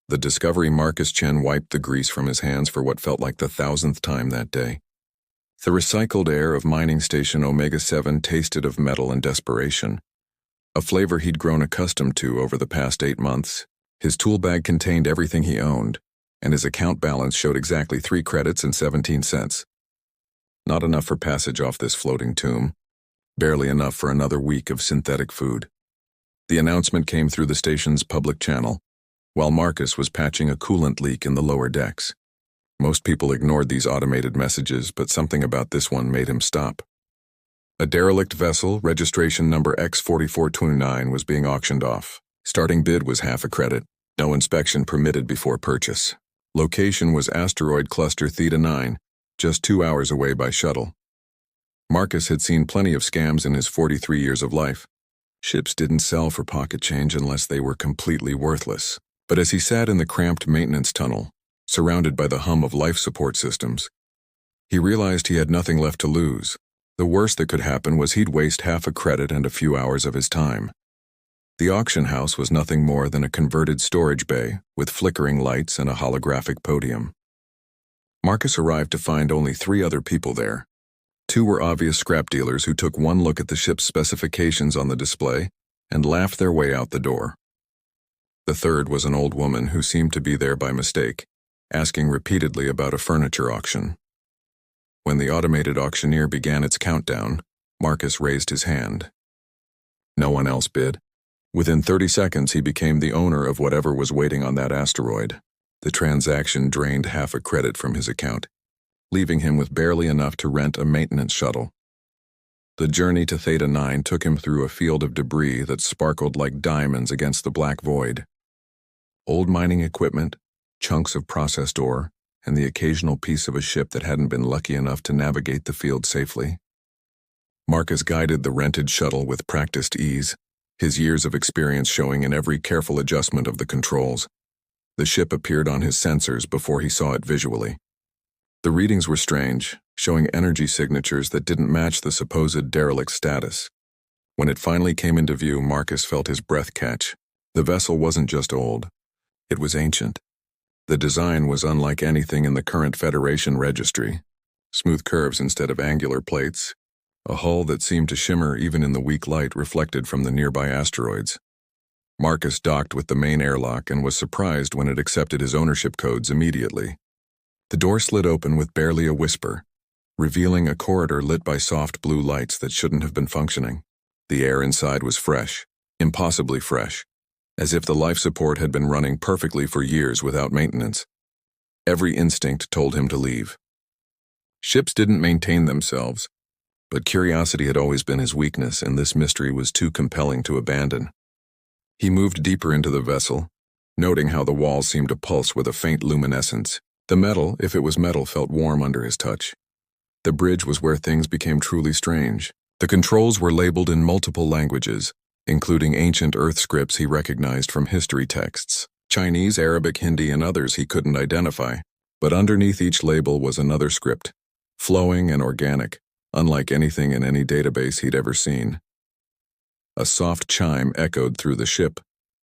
The discovery Marcus Chen wiped the grease from his hands for what felt like the 1,000th time that day. The recycled air of mining station Omega-7 tasted of metal and desperation, a flavor he'd grown accustomed to over the past 8 months. His tool bag contained everything he owned, and his account balance showed exactly 3 credits and 17 cents. Not enough for passage off this floating tomb, barely enough for another week of synthetic food. The announcement came through the station's public channel, while Marcus was patching a coolant leak in the lower decks. Most people ignored these automated messages, but something about this one made him stop. A derelict vessel, registration number X4429, was being auctioned off. Starting bid was half a credit. No inspection permitted before purchase. Location was asteroid cluster Theta 9, just 2 hours away by shuttle. Marcus had seen plenty of scams in his 43 years of life. Ships didn't sell for pocket change unless they were completely worthless. But as he sat in the cramped maintenance tunnel, surrounded by the hum of life support systems, he realized he had nothing left to lose. The worst that could happen was he'd waste half a credit and a few hours of his time. The auction house was nothing more than a converted storage bay with flickering lights and a holographic podium. Marcus arrived to find only 3 other people there. 2 were obvious scrap dealers who took one look at the ship's specifications on the display and laughed their way out the door. The third was an old woman who seemed to be there by mistake, asking repeatedly about a furniture auction. When the automated auctioneer began its countdown, Marcus raised his hand. No one else bid. Within 30 seconds, he became the owner of whatever was waiting on that asteroid. The transaction drained half a credit from his account, leaving him with barely enough to rent a maintenance shuttle. The journey to Theta 9 took him through a field of debris that sparkled like diamonds against the black void. Old mining equipment, chunks of processed ore, and the occasional piece of a ship that hadn't been lucky enough to navigate the field safely. Marcus guided the rented shuttle with practiced ease, his years of experience showing in every careful adjustment of the controls. The ship appeared on his sensors before he saw it visually. The readings were strange, showing energy signatures that didn't match the supposed derelict status. When it finally came into view, Marcus felt his breath catch. The vessel wasn't just old. It was ancient. The design was unlike anything in the current Federation registry. Smooth curves instead of angular plates, a hull that seemed to shimmer even in the weak light reflected from the nearby asteroids. Marcus docked with the main airlock and was surprised when it accepted his ownership codes immediately. The door slid open with barely a whisper, revealing a corridor lit by soft blue lights that shouldn't have been functioning. The air inside was fresh, impossibly fresh, as if the life support had been running perfectly for years without maintenance. Every instinct told him to leave. Ships didn't maintain themselves, but curiosity had always been his weakness, and this mystery was too compelling to abandon. He moved deeper into the vessel, noting how the walls seemed to pulse with a faint luminescence. The metal, if it was metal, felt warm under his touch. The bridge was where things became truly strange. The controls were labeled in multiple languages, including ancient Earth scripts he recognized from history texts, Chinese, Arabic, Hindi, and others he couldn't identify. But underneath each label was another script, flowing and organic, unlike anything in any database he'd ever seen. A soft chime echoed through the ship,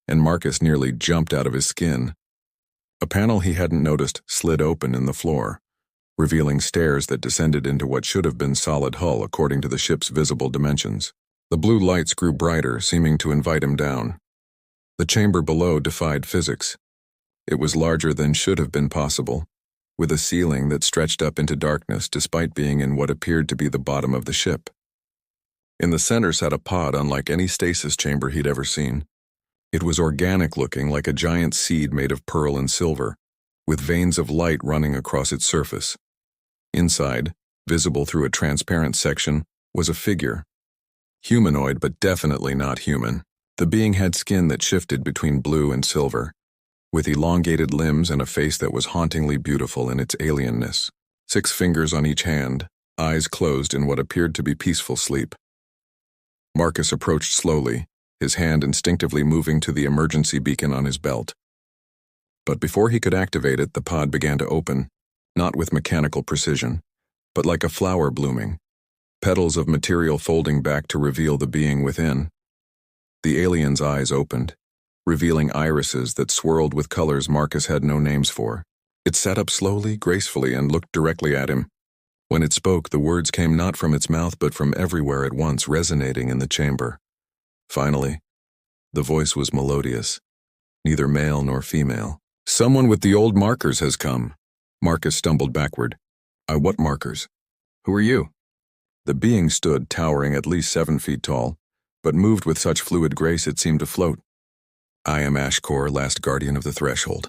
and Marcus nearly jumped out of his skin. A panel he hadn't noticed slid open in the floor, revealing stairs that descended into what should have been solid hull according to the ship's visible dimensions. The blue lights grew brighter, seeming to invite him down. The chamber below defied physics. It was larger than should have been possible, with a ceiling that stretched up into darkness despite being in what appeared to be the bottom of the ship. In the center sat a pod unlike any stasis chamber he'd ever seen. It was organic-looking, like a giant seed made of pearl and silver, with veins of light running across its surface. Inside, visible through a transparent section, was a figure. Humanoid, but definitely not human. The being had skin that shifted between blue and silver, with elongated limbs and a face that was hauntingly beautiful in its alienness. 6 fingers on each hand, eyes closed in what appeared to be peaceful sleep. Marcus approached slowly, his hand instinctively moving to the emergency beacon on his belt. But before he could activate it, the pod began to open, not with mechanical precision, but like a flower blooming, petals of material folding back to reveal the being within. The alien's eyes opened, revealing irises that swirled with colors Marcus had no names for. It sat up slowly, gracefully, and looked directly at him. When it spoke, the words came not from its mouth but from everywhere at once, resonating in the chamber. Finally, the voice was melodious, neither male nor female. "Someone with the old markers has come." Marcus stumbled backward. What markers? Who are you?" The being stood, towering at least 7 feet tall, but moved with such fluid grace it seemed to float. "I am Ashkor, last guardian of the threshold.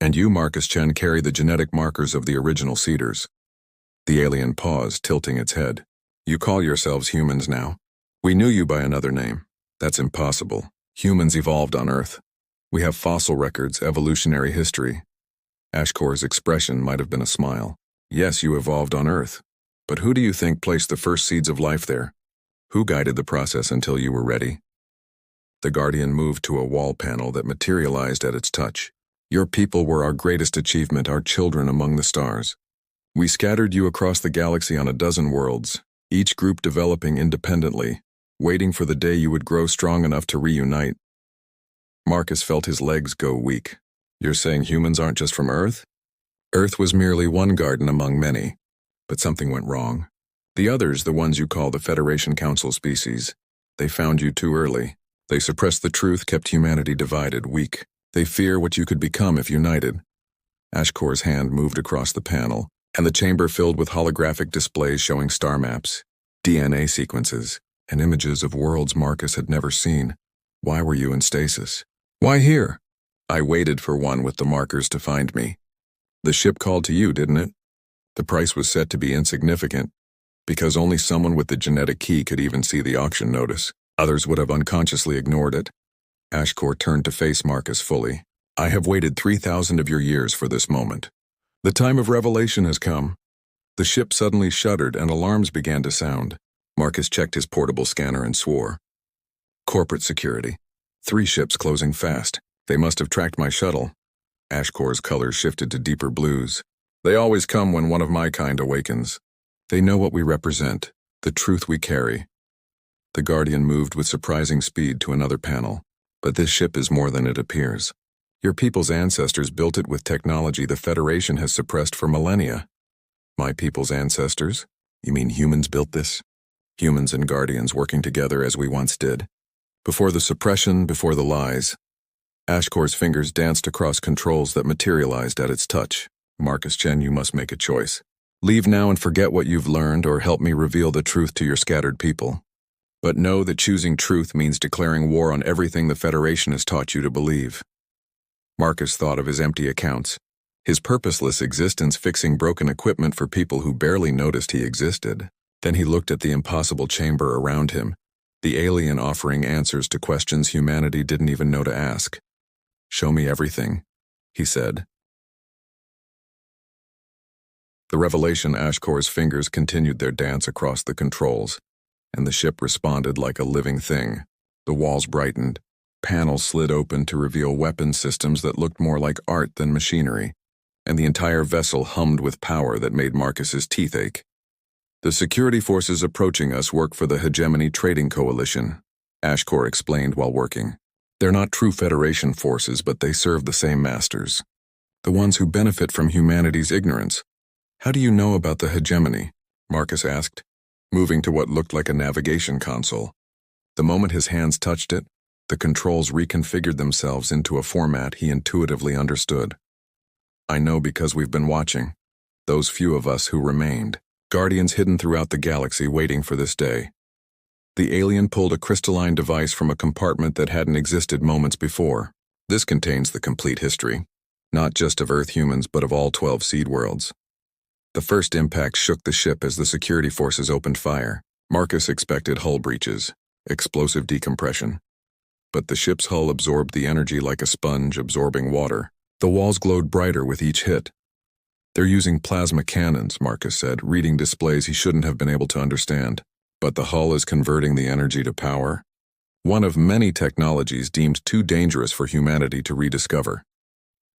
And you, Marcus Chen, carry the genetic markers of the original Cedars." The alien paused, tilting its head. "You call yourselves humans now? We knew you by another name. That's impossible. Humans evolved on Earth. We have fossil records, evolutionary history." Ashkor's expression might have been a smile. "Yes, you evolved on Earth. But who do you think placed the first seeds of life there? Who guided the process until you were ready?" The Guardian moved to a wall panel that materialized at its touch. "Your people were our greatest achievement, our children among the stars. We scattered you across the galaxy on a dozen worlds, each group developing independently, waiting for the day you would grow strong enough to reunite." Marcus felt his legs go weak. "You're saying humans aren't just from Earth?" "Earth was merely one garden among many, but something went wrong. The others, the ones you call the Federation Council species, they found you too early. They suppressed the truth, kept humanity divided, weak. They fear what you could become if united." Ashkor's hand moved across the panel, and the chamber filled with holographic displays showing star maps, DNA sequences, and images of worlds Marcus had never seen. "Why were you in stasis? Why here?" "I waited for one with the markers to find me." "The ship called to you, didn't it?" The price was set to be insignificant, because only someone with the genetic key could even see the auction notice. Others would have unconsciously ignored it. Ashkor turned to face Marcus fully. "I have waited 3,000 of your years for this moment. The time of revelation has come." The ship suddenly shuddered and alarms began to sound. Marcus checked his portable scanner and swore. "Corporate security. 3 ships closing fast. They must have tracked my shuttle." Ashkor's colors shifted to deeper blues. "They always come when one of my kind awakens. They know what we represent, the truth we carry." The Guardian moved with surprising speed to another panel. "But this ship is more than it appears. Your people's ancestors built it with technology the Federation has suppressed for millennia." "My people's ancestors? You mean humans built this? Humans and Guardians working together as we once did? Before the suppression, before the lies." Ashkor's fingers danced across controls that materialized at its touch. "Marcus Chen, you must make a choice. Leave now and forget what you've learned, or help me reveal the truth to your scattered people. But know that choosing truth means declaring war on everything the Federation has taught you to believe." Marcus thought of his empty accounts, his purposeless existence fixing broken equipment for people who barely noticed he existed. Then he looked at the impossible chamber around him, the alien offering answers to questions humanity didn't even know to ask. "Show me everything," he said. The revelation Ashkor's fingers continued their dance across the controls, and the ship responded like a living thing. The walls brightened, panels slid open to reveal weapon systems that looked more like art than machinery, and the entire vessel hummed with power that made Marcus's teeth ache. "The security forces approaching us work for the Hegemony Trading Coalition," Ashkor explained while working. "They're not true Federation forces, but they serve the same masters. The ones who benefit from humanity's ignorance." "How do you know about the Hegemony?" Marcus asked, moving to what looked like a navigation console. The moment his hands touched it, the controls reconfigured themselves into a format he intuitively understood. "I know because we've been watching. Those few of us who remained. Guardians hidden throughout the galaxy waiting for this day." The alien pulled a crystalline device from a compartment that hadn't existed moments before. "This contains the complete history, not just of Earth humans but of all 12 seed worlds." The first impact shook the ship as the security forces opened fire. Marcus expected hull breaches, explosive decompression. But the ship's hull absorbed the energy like a sponge absorbing water. The walls glowed brighter with each hit. "They're using plasma cannons," Marcus said, reading displays he shouldn't have been able to understand. "But the hull is converting the energy to power. One of many technologies deemed too dangerous for humanity to rediscover."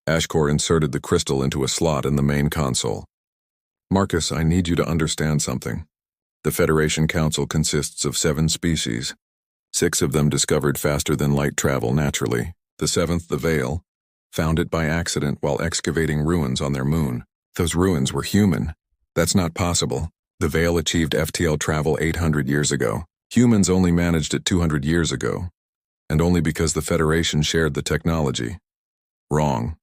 Ashkor inserted the crystal into a slot in the main console. "Marcus, I need you to understand something. The Federation Council consists of 7 species. 6 of them discovered faster than light travel naturally. The seventh, the Veil, found it by accident while excavating ruins on their moon. Those ruins were human. That's not possible. The Veil achieved FTL travel 800 years ago. Humans only managed it 200 years ago, and only because the Federation shared the technology. Wrong.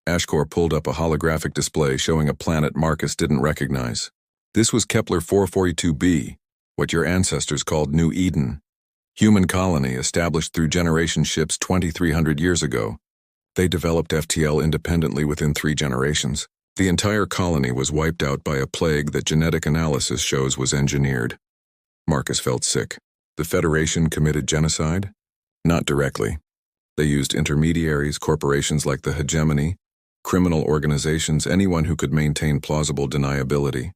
Ashkor pulled up a holographic display showing a planet Marcus didn't recognize. This was Kepler 442b, what your ancestors called New Eden. Human colony established through generation ships 2,300 years ago. They developed FTL independently within 3 generations. The entire colony was wiped out by a plague that genetic analysis shows was engineered. Marcus felt sick. The Federation committed genocide? Not directly. They used intermediaries, corporations like the Hegemony, criminal organizations, anyone who could maintain plausible deniability.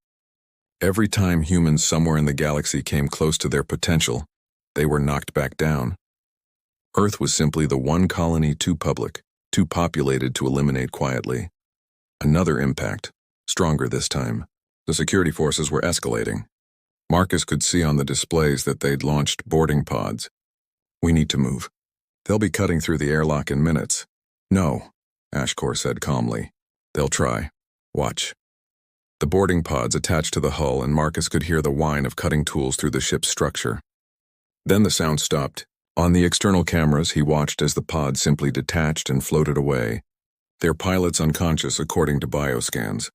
Every time humans somewhere in the galaxy came close to their potential, they were knocked back down. Earth was simply the one colony too public, too populated to eliminate quietly. Another impact, stronger this time. The security forces were escalating. Marcus could see on the displays that they'd launched boarding pods. We need to move. They'll be cutting through the airlock in minutes. No, Ashkor said calmly. They'll try. Watch. The boarding pods attached to the hull, and Marcus could hear the whine of cutting tools through the ship's structure. Then the sound stopped. On the external cameras, he watched as the pod simply detached and floated away, their pilots unconscious according to bioscans.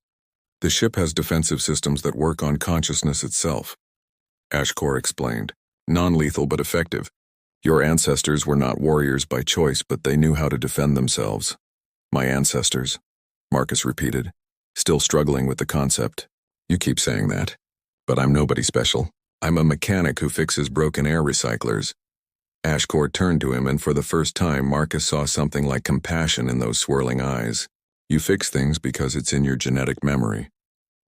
The ship has defensive systems that work on consciousness itself, Ashkor explained. Non-lethal but effective. Your ancestors were not warriors by choice, but they knew how to defend themselves. My ancestors, Marcus repeated, still struggling with the concept. You keep saying that, but I'm nobody special. I'm a mechanic who fixes broken air recyclers. Ashkor turned to him, and for the first time Marcus saw something like compassion in those swirling eyes. You fix things because it's in your genetic memory.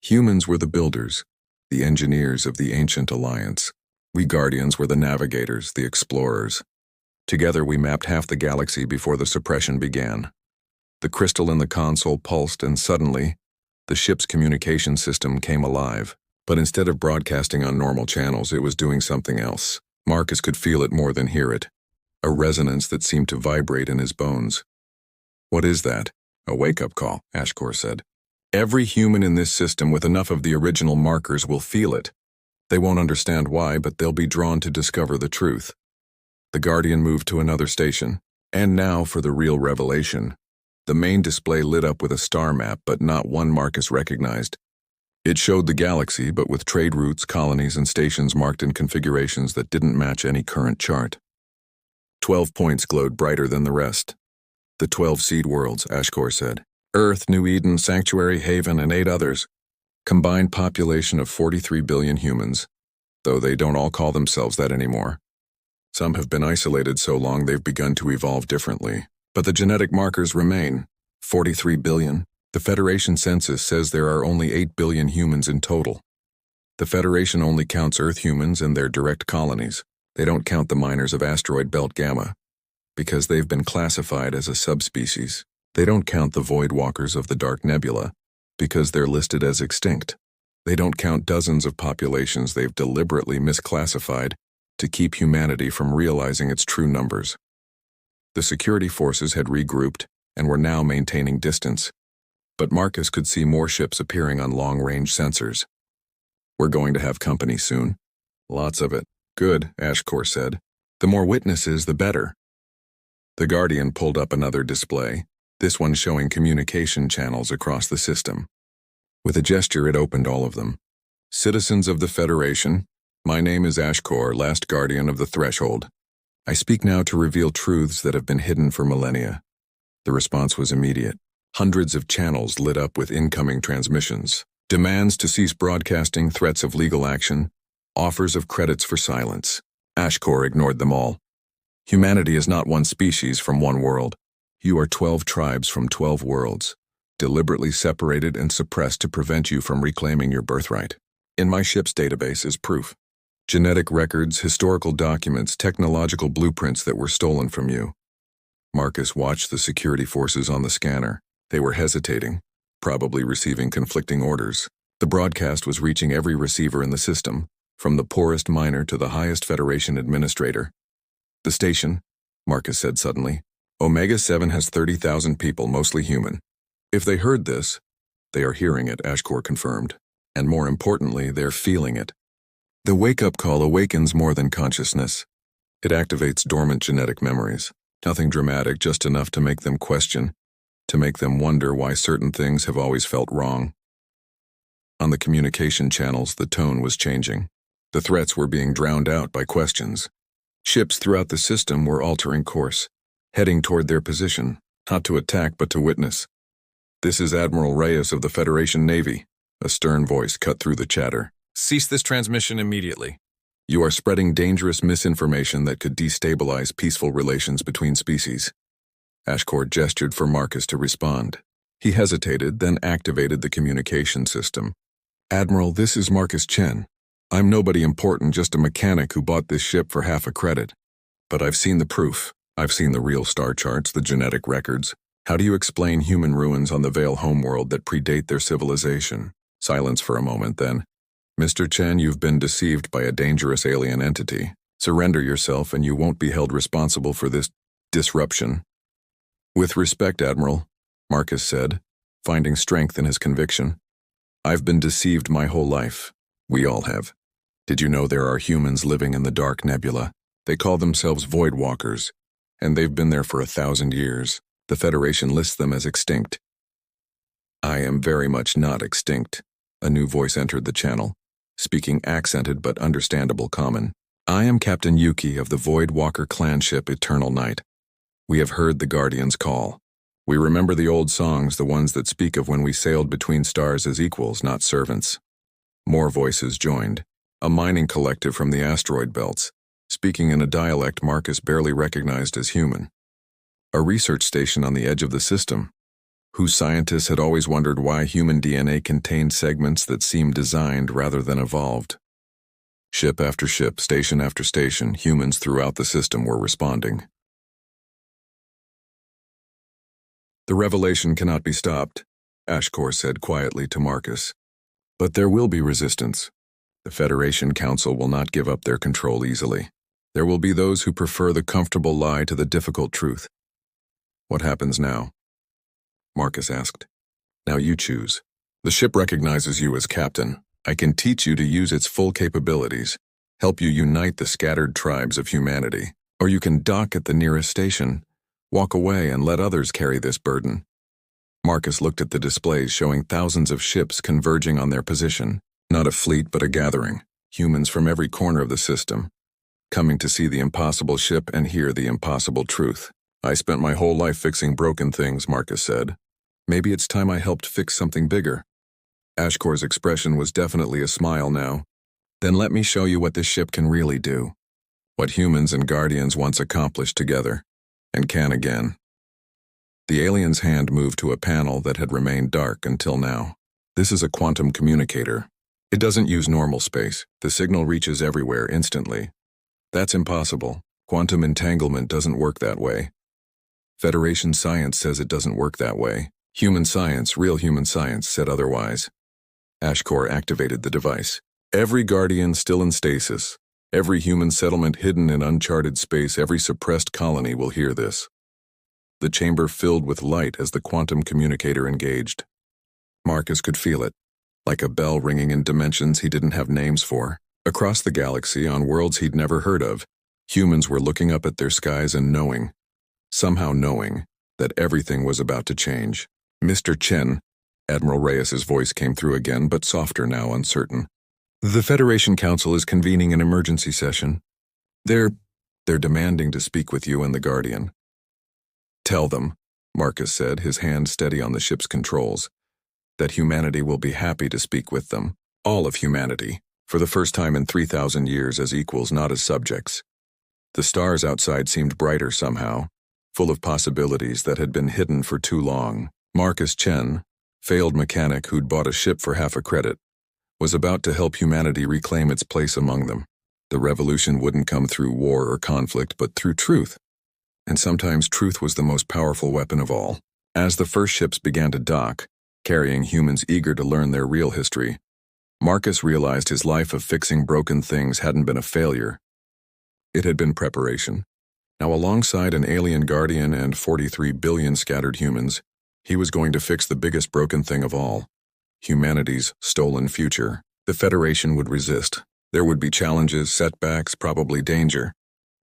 Humans were the builders, the engineers of the ancient alliance. We Guardians were the navigators, the explorers. Together we mapped half the galaxy before the suppression began. The crystal in the console pulsed, and suddenly, the ship's communication system came alive. But instead of broadcasting on normal channels, it was doing something else. Marcus could feel it more than hear it. A resonance that seemed to vibrate in his bones. What is that? A wake-up call, Ashkor said. Every human in this system with enough of the original markers will feel it. They won't understand why, but they'll be drawn to discover the truth. The Guardian moved to another station. And now for the real revelation. The main display lit up with a star map, but not one Marcus recognized. It showed the galaxy, but with trade routes, colonies, and stations marked in configurations that didn't match any current chart. 12 points glowed brighter than the rest. The 12 seed worlds, Ashkor said. Earth, New Eden, Sanctuary, Haven, and 8 others. Combined population of 43 billion humans, though they don't all call themselves that anymore. Some have been isolated so long they've begun to evolve differently. But the genetic markers remain. 43 billion. The Federation census says there are only 8 billion humans in total. The Federation only counts Earth humans and their direct colonies. They don't count the miners of Asteroid Belt Gamma, because they've been classified as a subspecies. They don't count the Void Walkers of the Dark Nebula, because they're listed as extinct. They don't count dozens of populations they've deliberately misclassified to keep humanity from realizing its true numbers. The security forces had regrouped and were now maintaining distance. But Marcus could see more ships appearing on long-range sensors. We're going to have company soon. Lots of it. Good, Ashkor said. The more witnesses, the better. The Guardian pulled up another display, this one showing communication channels across the system. With a gesture, it opened all of them. Citizens of the Federation, my name is Ashkor, last Guardian of the Threshold. I speak now to reveal truths that have been hidden for millennia. The response was immediate. Hundreds of channels lit up with incoming transmissions. Demands to cease broadcasting, threats of legal action, offers of credits for silence. Ashkor ignored them all. Humanity is not one species from one world. You are 12 tribes from 12 worlds, deliberately separated and suppressed to prevent you from reclaiming your birthright. In my ship's database is proof. Genetic records, historical documents, technological blueprints that were stolen from you. Marcus watched the security forces on the scanner. They were hesitating, probably receiving conflicting orders. The broadcast was reaching every receiver in the system, from the poorest miner to the highest Federation administrator. The station, Marcus said suddenly, Omega-7 has 30,000 people, mostly human. If they heard this, they are hearing it, Ashkor confirmed. And more importantly, they're feeling it. The wake-up call awakens more than consciousness. It activates dormant genetic memories. Nothing dramatic, just enough to make them question, to make them wonder why certain things have always felt wrong. On the communication channels, the tone was changing. The threats were being drowned out by questions. Ships throughout the system were altering course, heading toward their position, not to attack but to witness. "This is Admiral Reyes of the Federation Navy," a stern voice cut through the chatter. "Cease this transmission immediately. You are spreading dangerous misinformation that could destabilize peaceful relations between species." Ashkor gestured for Marcus to respond. He hesitated, then activated the communication system. "Admiral, this is Marcus Chen. I'm nobody important, just a mechanic who bought this ship for half a credit. But I've seen the proof. I've seen the real star charts, the genetic records. How do you explain human ruins on the Vale homeworld that predate their civilization?" Silence for a moment, then. "Mr. Chen, you've been deceived by a dangerous alien entity. Surrender yourself and you won't be held responsible for this disruption." "With respect, Admiral," Marcus said, finding strength in his conviction. "I've been deceived my whole life. We all have. Did you know there are humans living in the dark nebula? They call themselves Void Walkers, and they've been there for 1,000 years. The Federation lists them as extinct." "I am very much not extinct," a new voice entered the channel, speaking accented but understandable common. "I am Captain Yuki of the Void Walker clan ship Eternal Night. We have heard the Guardian's call. We remember the old songs, the ones that speak of when we sailed between stars as equals, not servants." More voices joined, a mining collective from the asteroid belts, speaking in a dialect Marcus barely recognized as human. A research station on the edge of the system, whose scientists had always wondered why human DNA contained segments that seemed designed rather than evolved. Ship after ship, station after station, humans throughout the system were responding. "The revelation cannot be stopped," Ashkor said quietly to Marcus. "But there will be resistance. The Federation Council will not give up their control easily. There will be those who prefer the comfortable lie to the difficult truth." "What happens now?" Marcus asked. "Now you choose. The ship recognizes you as captain. I can teach you to use its full capabilities, help you unite the scattered tribes of humanity. Or you can dock at the nearest station, walk away and let others carry this burden." Marcus looked at the displays showing thousands of ships converging on their position. Not a fleet, but a gathering. Humans from every corner of the system, coming to see the impossible ship and hear the impossible truth. "I spent my whole life fixing broken things," Marcus said. "Maybe it's time I helped fix something bigger." Ashkor's expression was definitely a smile now. "Then let me show you what this ship can really do. What humans and Guardians once accomplished together, and can again." The alien's hand moved to a panel that had remained dark until now. "This is a quantum communicator. It doesn't use normal space. The signal reaches everywhere instantly. That's impossible. Quantum entanglement doesn't work that way. Federation science says it doesn't work that way. Human science, real human science, said otherwise." Ashkor activated the device. "Every Guardian still in stasis, every human settlement hidden in uncharted space, every suppressed colony will hear this." The chamber filled with light as the quantum communicator engaged. Marcus could feel it, like a bell ringing in dimensions he didn't have names for. Across the galaxy, on worlds he'd never heard of, humans were looking up at their skies and knowing, somehow knowing, that everything was about to change. "Mr. Chen," Admiral Reyes's voice came through again, but softer now, uncertain. "The Federation Council is convening an emergency session. They're demanding to speak with you and the Guardian." "Tell them," Marcus said, his hand steady on the ship's controls, "that humanity will be happy to speak with them. All of humanity, for the first time in 3,000 years as equals, not as subjects." The stars outside seemed brighter somehow, full of possibilities that had been hidden for too long. Marcus Chen, failed mechanic who'd bought a ship for half a credit, was about to help humanity reclaim its place among them. The revolution wouldn't come through war or conflict, but through truth. And sometimes truth was the most powerful weapon of all. As the first ships began to dock, carrying humans eager to learn their real history, Marcus realized his life of fixing broken things hadn't been a failure. It had been preparation. Now, alongside an alien guardian and 43 billion scattered humans, he was going to fix the biggest broken thing of all: humanity's stolen future. The Federation would resist. There would be challenges, setbacks, probably danger.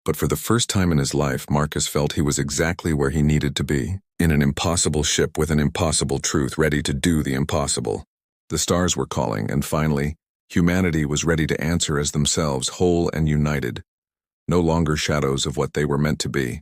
But for the first time in his life, Marcus felt he was exactly where he needed to be, in an impossible ship with an impossible truth, ready to do the impossible. The stars were calling, and finally, humanity was ready to answer as themselves, whole and united, no longer shadows of what they were meant to be.